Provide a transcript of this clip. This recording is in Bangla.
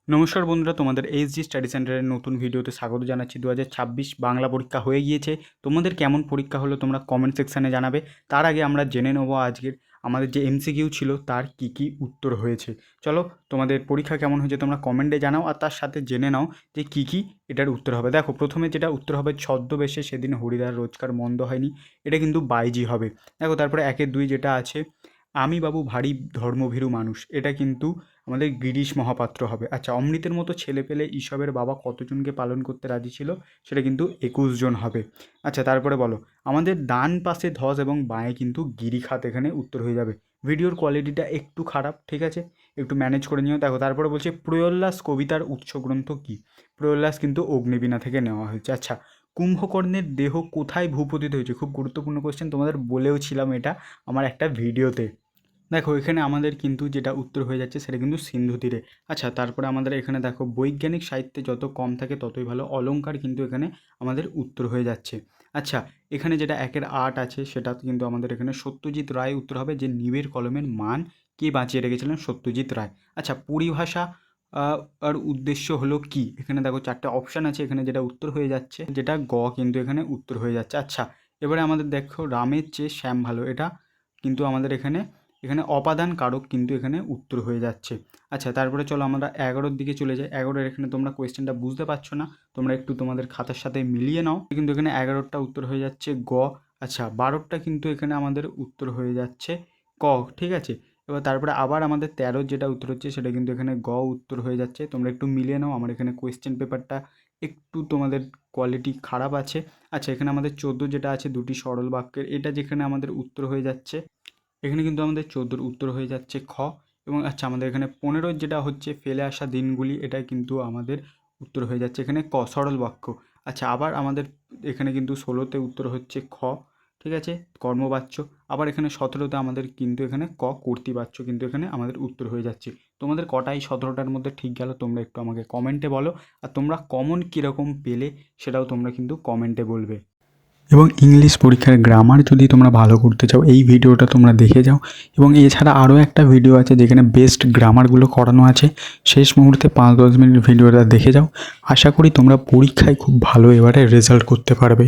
নমস্কার বন্ধুরা, তোমাদের এইচজি স্টাডি সেন্টারের নতুন ভিডিওতে স্বাগত জানাচ্ছি। 2026 বাংলা পরীক্ষা হয়ে গিয়েছে। তোমাদের কেমন পরীক্ষা হলো তোমরা কমেন্ট সেকশানে জানাবে। তার আগে আমরা জেনে নেবো আজকের আমাদের যে এমসিকিউ ছিল তার কি কি উত্তর হয়েছে। চলো, তোমাদের পরীক্ষা কেমন হয়েছে তোমরা কমেন্টে জানাও, আর তার সাথে জেনে নাও যে কী কী এটার উত্তর হবে। দেখো, প্রথমে যেটা উত্তর হবে ছদ্মবেশে সেদিন হরিদার রোজগার মন্দ হয়নি, এটা কিন্তু বাইজি হবে। দেখো, তারপরে 1-2 যেটা আছে, আমি বাবু ভারী ধর্মভীরু মানুষ, এটা কিন্তু আমাদের গিরিশ মহাপাত্র হবে। আচ্ছা, অমৃতের মতো ছেলে পেলে ঈশবের বাবা কতজনকে পালন করতে রাজি ছিল, সেটা কিন্তু 21 জন হবে। আচ্ছা, তারপরে বলো, আমাদের ডান পাশে ধস এবং বাঁয়ে কিন্তু গিরিখাত, এখানে উত্তর হয়ে যাবে। ভিডিওর কোয়ালিটিটা একটু খারাপ, ঠিক আছে, একটু ম্যানেজ করে নিও। দেখো, তারপরে বলছে প্রয়োল্লাস কবিতার উৎসগ্রন্থ কী। প্রয়োল্লাস কিন্তু অগ্নিবীণা থেকে নেওয়া হয়েছে। আচ্ছা, কুম্ভকর্ণের দেহ কোথায় ভূপতিত হয়েছে, খুব গুরুত্বপূর্ণ কোয়েশ্চেন, তোমাদের বলেও ছিলাম এটা আমার একটা ভিডিওতে। দেখো, এখানে আমাদের কিন্তু যেটা উত্তর হয়ে যাচ্ছে সেটা কিন্তু সিন্ধু তীরে। আচ্ছা, তারপরে আমাদের এখানে দেখো, বৈজ্ঞানিক সাহিত্যে যত কম থাকে ততই ভালো, অলংকার কিন্তু এখানে আমাদের উত্তর হয়ে যাচ্ছে। আচ্ছা, এখানে যেটা 1-8 আছে সেটা কিন্তু আমাদের এখানে সত্যজিৎ রায় উত্তর হবে, যে নিবের কলমের মান কে বাঁচিয়ে রেখেছিলেন, সত্যজিৎ রায়। আচ্ছা, পরিভাষা আর উদ্দেশ্য হলো কি, এখানে দেখো 4টে অপশান আছে, এখানে যেটা উত্তর হয়ে যাচ্ছে যেটা গ কিন্তু এখানে উত্তর হয়ে যাচ্ছে। আচ্ছা, এবারে আমাদের দেখো, রামের চেয়ে শ্যাম ভালো, এটা কিন্তু আমাদের এখানে এখানে অপাদান কারক কিন্তু এখানে উত্তর হয়ে যাচ্ছে। আচ্ছা, তারপরে চলো আমরা 11-র দিকে চলে যাই। 11-এর এখানে তোমরা কোয়েশ্চেনটা বুঝতে পারছো না, তোমরা একটু তোমাদের খাতার সাথে মিলিয়ে নাও। কিন্তু এখানে 11টা উত্তর হয়ে যাচ্ছে গ। আচ্ছা, 12টা কিন্তু এখানে আমাদের উত্তর হয়ে যাচ্ছে ক, ঠিক আছে। এবার তারপরে আবার আমাদের 13 যেটা উত্তর হচ্ছে সেটা কিন্তু এখানে গ উত্তর হয়ে যাচ্ছে। তোমরা একটু মিলিয়ে নাও, আমার এখানে কোয়েশ্চেন পেপারটা একটু তোমাদের কোয়ালিটি খারাপ আছে। আচ্ছা, এখানে আমাদের 14 যেটা আছে, দুটি সরল বাক্যের, এটা যেখানে আমাদের উত্তর হয়ে যাচ্ছে, এখানে কিন্তু আমাদের 14 উত্তর হয়ে যাচ্ছে খ। এবং আচ্ছা, আমাদের এখানে 15 যেটা হচ্ছে ফেলে আসা দিনগুলি, এটা কিন্তু আমাদের উত্তর হয়ে যাচ্ছে এখানে ক, সরল বাক্য। আচ্ছা, আবার আমাদের এখানে কিন্তু 16তে উত্তর হচ্ছে খ, ঠিক আছে, কর্মবাচ্য। আবার এখানে 17তে আমাদের কিন্তু এখানে ক, কর্তৃবাচ্য কিন্তু এখানে আমাদের উত্তর হয়ে যাচ্ছে। তোমাদের কটাই 17টার মধ্যে ঠিক গেল তোমরা একটু আমাকে কমেন্টে বলো, আর তোমরা কমন কীরকম পেলে সেটাও তোমরা কিন্তু কমেন্টে বলবে। এবং ইংলিশ পরীক্ষার গ্রামার যদি তোমরা ভালো করতে চাও, এই ভিডিওটা তোমরা দেখে যাও। এবং এছাড়া আরও একটা ভিডিও আছে যেখানে বেস্ট গ্রামারগুলো করানো আছে, শেষ মুহূর্তে 5-10 মিনিট ভিডিওটা দেখে যাও। আশা করি তোমরা পরীক্ষায় খুব ভালো এবারে রেজাল্ট করতে পারবে।